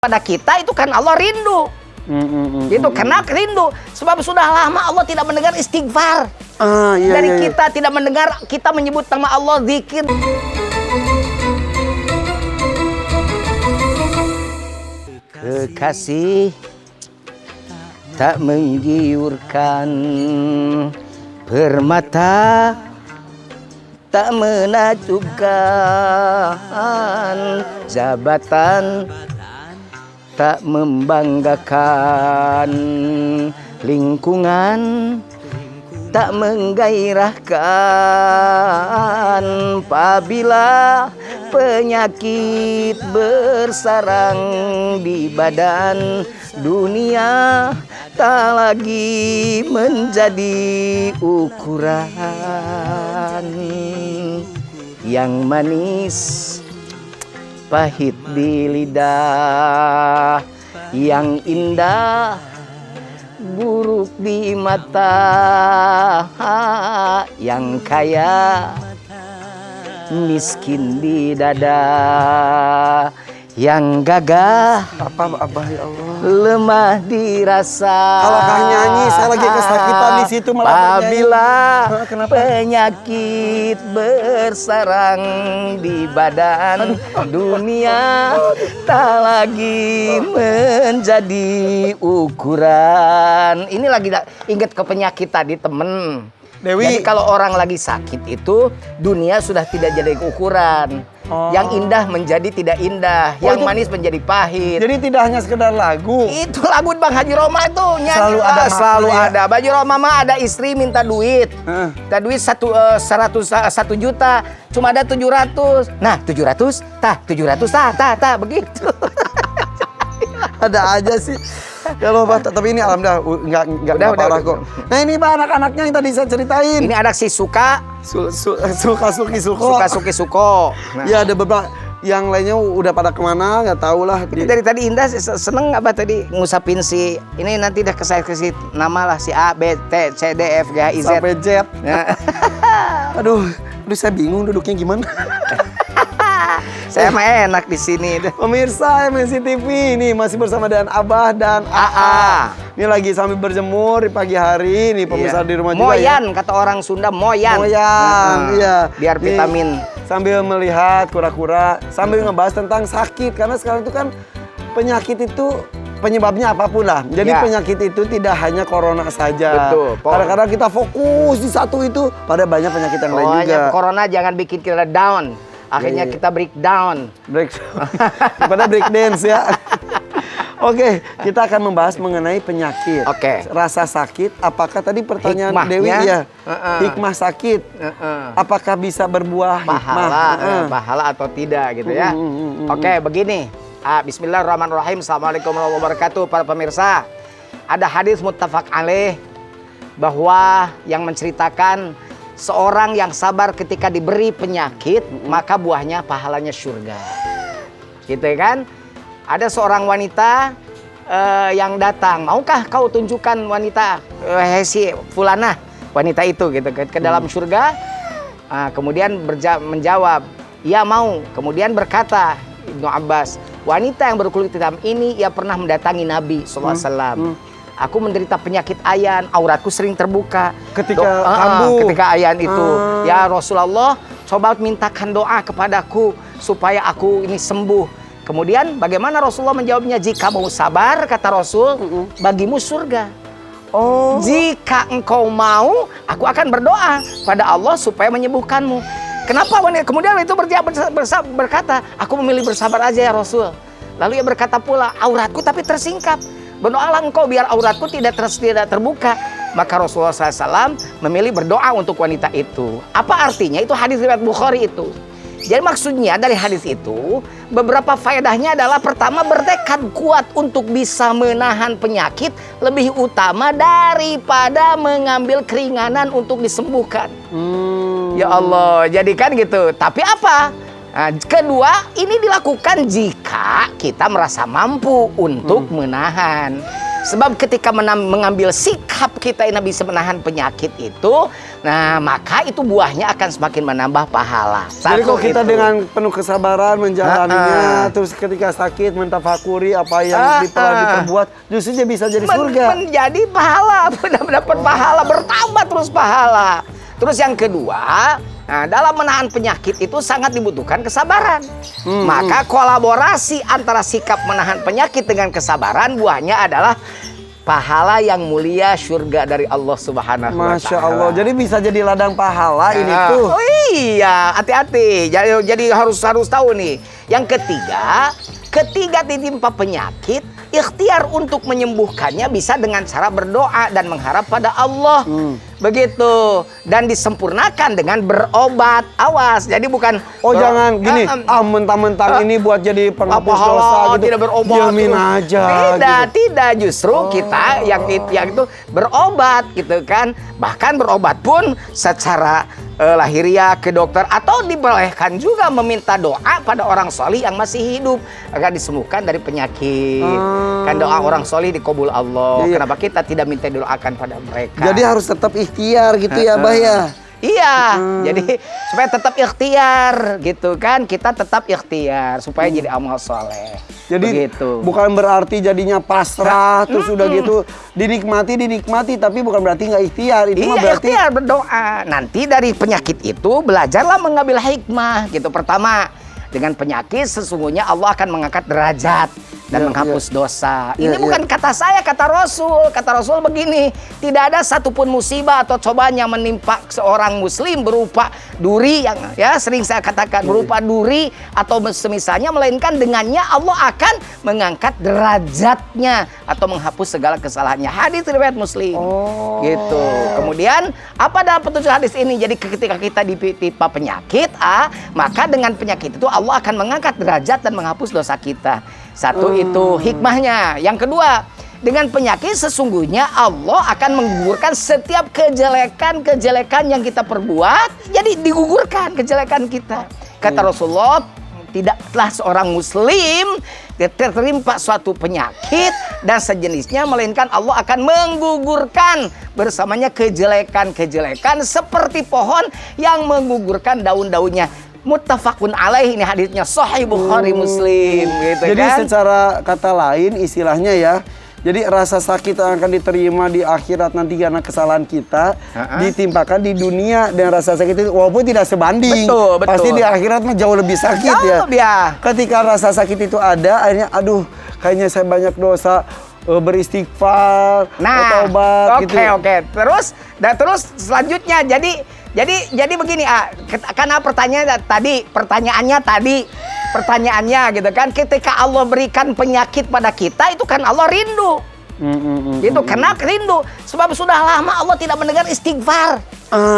pada kita itu kan Allah rindu. Itu karena rindu. Sebab sudah lama Allah tidak mendengar istighfar. Dari kita tidak mendengar kita menyebut nama Allah, zikir. Kekasih tak menggiurkan, permata tak menakjubkan, jabatan tak membanggakan, lingkungan tak menggairahkan. Apabila penyakit bersarang di badan, dunia tak lagi menjadi ukuran. Yang manis pahit di lidah, yang indah buruk di mata, yang kaya miskin di dada, yang gagah apa abah ya Allah, lemah dirasa. Kalau kah nyanyi saya lagi kesakitan di situ malah apabila penyakit bersarang di badan, dunia tak lagi menjadi ukuran. Ini lagi ingat ke penyakit tadi temen Dewi. Jadi kalau orang lagi sakit itu dunia sudah tidak jadi ukuran. Yang indah menjadi tidak indah, yang manis menjadi pahit. Jadi tidak hanya sekedar lagu. Itu lagu Bang Haji Roma itu nyanyi. Selalu ada. Bang Haji Roma mah ada istri minta duit. Minta duit 1 juta, cuma ada 700. Nah, 700, 700 begitu. Ada aja sih. Ya loh, Pak, tapi ini alhamdulillah enggak parah kok. Nah, ini Pak anak-anaknya yang tadi saya ceritain. Ini anak si Suka, Suki Suko. Nah. Ya ada beberapa yang lainnya udah pada kemana nggak tahu lah. Dari tadi Indah seneng apa tadi ngusapin si ini, nanti udah saya kasih nama lah si A B T C D F G H I Z sampai Z. Nah. aduh saya bingung duduknya gimana. Saya mah enak di sini. Pemirsa MNC TV ini masih bersama dengan Abah dan AA. Ini lagi sambil berjemur di pagi hari nih pemirsa di rumah juga. Moyan kata orang Sunda, moyan. Iya. Biar vitamin. Sambil melihat kura-kura, sambil ngebahas tentang sakit karena sekarang itu kan penyakit itu penyebabnya apapun lah. Jadi penyakit itu tidak hanya corona saja. Betul. Kadang-kadang kita fokus di satu itu, pada banyak penyakit yang lain juga. Corona jangan bikin kita down. Akhirnya kita breakdown. Daripada break dance ya. Oke, kita akan membahas mengenai penyakit. Rasa sakit, apakah tadi pertanyaan hikmahnya, Dewi ya? Hikmah sakit. Apakah bisa berbuah pahala atau tidak gitu ya. Oke, begini. Bismillahirrahmanirrahim. Assalamualaikum warahmatullahi wabarakatuh para pemirsa. Ada hadis muttafaq alaih bahwa yang menceritakan seorang yang sabar ketika diberi penyakit, maka buahnya pahalanya surga. Gitu kan? Ada seorang wanita yang datang, maukah kau tunjukkan wanita si fulanah, wanita itu gitu ke dalam surga? Kemudian menjawab, "Ya mau." Kemudian berkata Ibnu Abbas, wanita yang berkulit hitam ini ia pernah mendatangi Nabi SAW. Aku menderita penyakit ayan, auratku sering terbuka. Ketika ayan itu, ya Rasulullah, coba mintakan doa kepadaku supaya aku ini sembuh. Kemudian bagaimana Rasulullah menjawabnya? Jika mau sabar, kata Rasul, bagimu surga. Jika engkau mau, aku akan berdoa pada Allah supaya menyembuhkanmu. Kenapa wanita? Kemudian itu berkata, aku memilih bersabar aja ya Rasul. Lalu ia berkata pula, auratku tapi tersingkap. Berdoalah engkau biar auratku tidak terbuka. Maka Rasulullah SAW memilih berdoa untuk wanita itu. Apa artinya? Itu hadis riwayat Bukhari itu. Jadi maksudnya dari hadis itu, beberapa faedahnya adalah pertama, bertekad kuat untuk bisa menahan penyakit lebih utama daripada mengambil keringanan untuk disembuhkan. Ya Allah, jadikan gitu. Tapi apa? Nah, kedua, ini dilakukan jika kita merasa mampu untuk menahan. Sebab ketika mengambil sikap kita ini bisa menahan penyakit itu, nah maka itu buahnya akan semakin menambah pahala. Jadi kalau kita dengan penuh kesabaran menjalaninya, terus ketika sakit mentafakuri apa yang diperbuat, justru dia bisa jadi surga. Menjadi pahala, mendapat pahala, bertambah terus pahala. Terus yang kedua, nah, dalam menahan penyakit itu sangat dibutuhkan kesabaran. Maka kolaborasi antara sikap menahan penyakit dengan kesabaran buahnya adalah pahala yang mulia, surga dari Allah Subhanahu wa Ta'ala. Masya Allah. Jadi bisa jadi ladang pahala ini tuh. Oh iya, hati-hati. Jadi harus tahu nih. Yang ketiga ditimpa penyakit, ikhtiar untuk menyembuhkannya bisa dengan cara berdoa dan mengharap pada Allah. Begitu. Dan disempurnakan dengan berobat. Awas. Jadi bukan jangan gini, mentang-mentang ini buat jadi penghapus dosa gitu. Tidak berobat. Diamin aja. Tidak. Justru kita yang itu berobat gitu kan. Bahkan berobat pun secara lahiriah ke dokter, atau dibolehkan juga meminta doa pada orang solih yang masih hidup agar disembuhkan dari penyakit. Kan doa orang solih dikabul Allah. Kenapa kita tidak minta doakan pada mereka? Jadi harus tetap ikhtiar gitu ya, Bah ya. Iya, jadi supaya tetap ikhtiar gitu kan, kita tetap ikhtiar supaya jadi amal soleh. Jadi begitu. Bukan berarti jadinya pasrah, terus udah gitu dinikmati, tapi bukan berarti nggak ikhtiar. Itu mah berarti ikhtiar, berdoa. Nanti dari penyakit itu belajarlah mengambil hikmah gitu. Pertama, dengan penyakit sesungguhnya Allah akan mengangkat derajat dan menghapus dosa. Ini bukan kata saya, kata Rasul. Kata Rasul begini, tidak ada satupun musibah atau cobaan yang menimpa seorang muslim berupa duri, yang ya sering saya katakan berupa duri atau semisalnya, melainkan dengannya Allah akan mengangkat derajatnya atau menghapus segala kesalahannya. Hadis riwayat Muslim. Gitu. Kemudian apa dalam petunjuk hadis ini? Jadi ketika kita ditimpa penyakit, maka dengan penyakit itu Allah akan mengangkat derajat dan menghapus dosa kita. Satu itu hikmahnya. Yang kedua, dengan penyakit sesungguhnya Allah akan menggugurkan setiap kejelekan yang kita perbuat. Jadi digugurkan kejelekan kita. Kata Rasulullah, tidaklah seorang muslim tertimpa suatu penyakit dan sejenisnya, melainkan Allah akan menggugurkan bersamanya kejelekan seperti pohon yang menggugurkan daun-daunnya. Muttafaqun alaih, ini hadisnya Sahih Bukhari Muslim gitu. Jadi kan? secara kata lain istilahnya ya, jadi rasa sakit yang akan diterima di akhirat nanti karena kesalahan kita ditimpakan di dunia, dan rasa sakit itu walaupun tidak sebanding, betul. Pasti di akhirat mah jauh lebih sakit ya. Ketika rasa sakit itu ada, akhirnya aduh kayaknya saya banyak dosa, beristighfar, bertobat gitu. Oke. Terus selanjutnya jadi begini, karena pertanyaannya gitu kan, ketika Allah berikan penyakit pada kita itu kan Allah rindu. Gitu, karena rindu. Sebab sudah lama Allah tidak mendengar istighfar.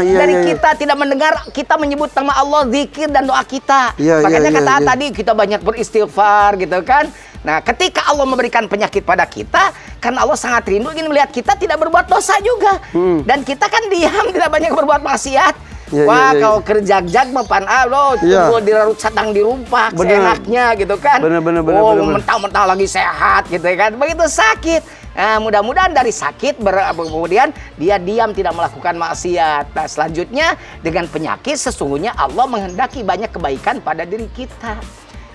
Dari kita tidak mendengar kita menyebut nama Allah, zikir dan doa kita. Makanya tadi kita banyak beristighfar gitu kan. Nah, ketika Allah memberikan penyakit pada kita, kan Allah sangat rindu ingin melihat kita tidak berbuat dosa juga. Dan kita kan diam, tidak banyak berbuat maksiat. Kalau kerja-jag mah tunggu dirarut sadang dirumpak seenaknya gitu kan. Mentah-mentah lagi sehat gitu kan. Begitu sakit. Nah, mudah-mudahan dari sakit kemudian dia diam tidak melakukan maksiat. Nah, selanjutnya dengan penyakit sesungguhnya Allah menghendaki banyak kebaikan pada diri kita.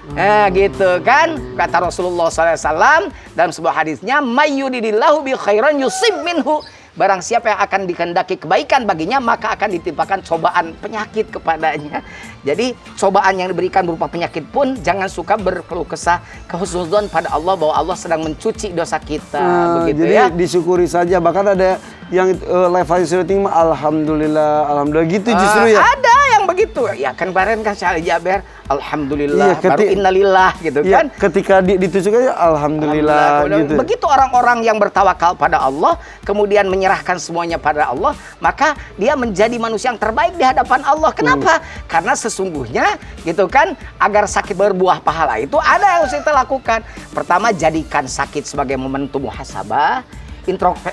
Nah, gitu kan, kata Rasulullah SAW dalam sebuah hadisnya, mayyuridillahu bi khairan yusib minhu. Barang siapa yang akan dikehendaki kebaikan baginya, maka akan ditimpakan cobaan penyakit kepadanya. Jadi cobaan yang diberikan berupa penyakit pun jangan suka berkeluh kesah, kehusnudzon pada Allah bahwa Allah sedang mencuci dosa kita. Begitu jadi ya. disyukuri saja. Bahkan ada yang levelnya sudah tinggi, alhamdulillah gitu justru ya. Ada yang begitu. Ya kan kemarin kan Syekh Jaber, alhamdulillah, baru innalillah gitu kan. Ketika ditusuknya alhamdulillah gitu. Begitu orang-orang yang bertawakal pada Allah, kemudian menyerahkan semuanya pada Allah, maka dia menjadi manusia yang terbaik di hadapan Allah. Kenapa? Karena sesungguhnya gitu kan, agar sakit berbuah pahala itu ada yang harus kita lakukan. Pertama, jadikan sakit sebagai momentum muhasabah,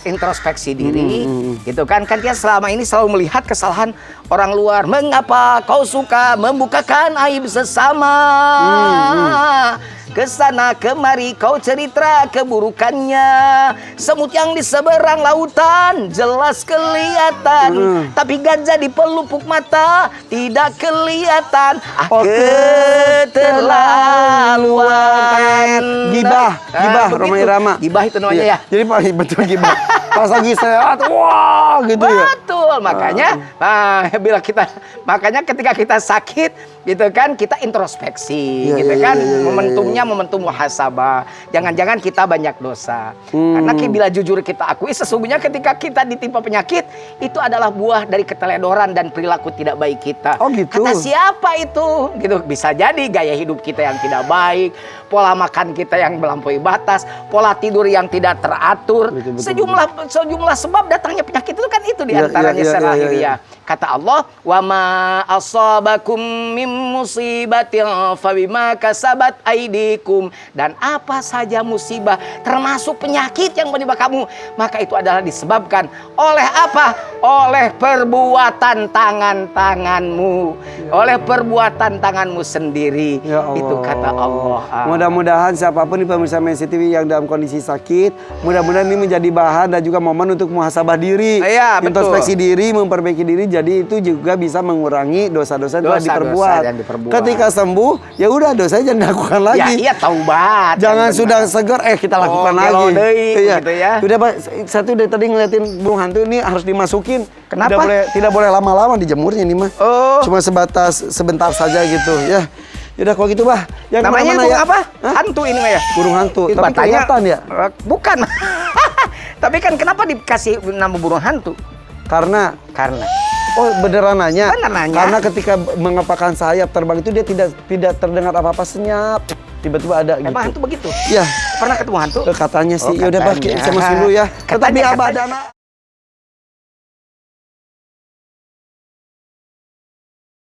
introspeksi diri, gitu kan dia selama ini selalu melihat kesalahan orang luar. Mengapa kau suka membukakan aib sesama? Kesana kemari kau cerita keburukannya. Semut yang di seberang lautan jelas kelihatan, tapi gajah di pelupuk mata tidak kelihatan. Keterlaluan. Gibah Rhoma Irama. Gibah itu namanya ya. Jadi betul gibah. Pas lagi sehat, wah gitu ya. Betul, makanya makanya ketika kita sakit gitu kan, kita introspeksi gitu kan. Momentumnya momentum muhasabah. Jangan-jangan kita banyak dosa. Karena bila jujur kita akui, sesungguhnya ketika kita ditimpa penyakit, itu adalah buah dari keteledoran dan perilaku tidak baik kita. Oh gitu. Kata siapa itu? Gitu, bisa jadi gaya hidup kita yang tidak baik, pola makan kita yang melampaui batas, pola tidur yang tidak teratur. Sejumlah sebab datangnya penyakit itu kan itu diantaranya secara lahiriah. Kata Allah, wa ma asabakum mim musibatin fabima kasabat aidikum. Dan apa saja musibah, termasuk penyakit yang menimpa kamu, maka itu adalah disebabkan oleh apa? Oleh perbuatan tangan-tanganmu, oleh perbuatan tanganmu sendiri. Ya Allah. Itu kata Allah. Mudah-mudahan siapapun di pemirsa Messi TV yang dalam kondisi sakit, mudah-mudahan ini menjadi bahan dan juga momen untuk muhasabah diri, introspeksi diri, memperbaiki diri. Jadi itu juga bisa mengurangi dosa-dosa yang diperbuat. Ketika sembuh, ya udah dosa jangan dilakukan lagi. Ya iya, taubat. Jangan sudah segar kita lakukan lagi. Iya. Gitu ya. Udah Pak, satu dari tadi ngeliatin burung hantu ini harus dimasukin. Kenapa? Tidak boleh lama-lama dijemurnya ini mah. Cuma sebentar saja gitu ya. Yaudah kalau gitu Bah. Yang namanya burung ya? apa? Hantu ini mah ya? Burung hantu. Itu tapi kelihatan ya? Bukan. Tapi kan kenapa dikasih nama burung hantu? Karena oh beneran nanya. Karena ketika mengepakkan sayap terbang itu dia tidak terdengar apa-apa, senyap. Tiba-tiba ada gitu. Emang hantu begitu? Ya. Pernah ketemu hantu? Katanya sih. Yaudah Pak, saya masuk dulu ya. Tetapi abah dana.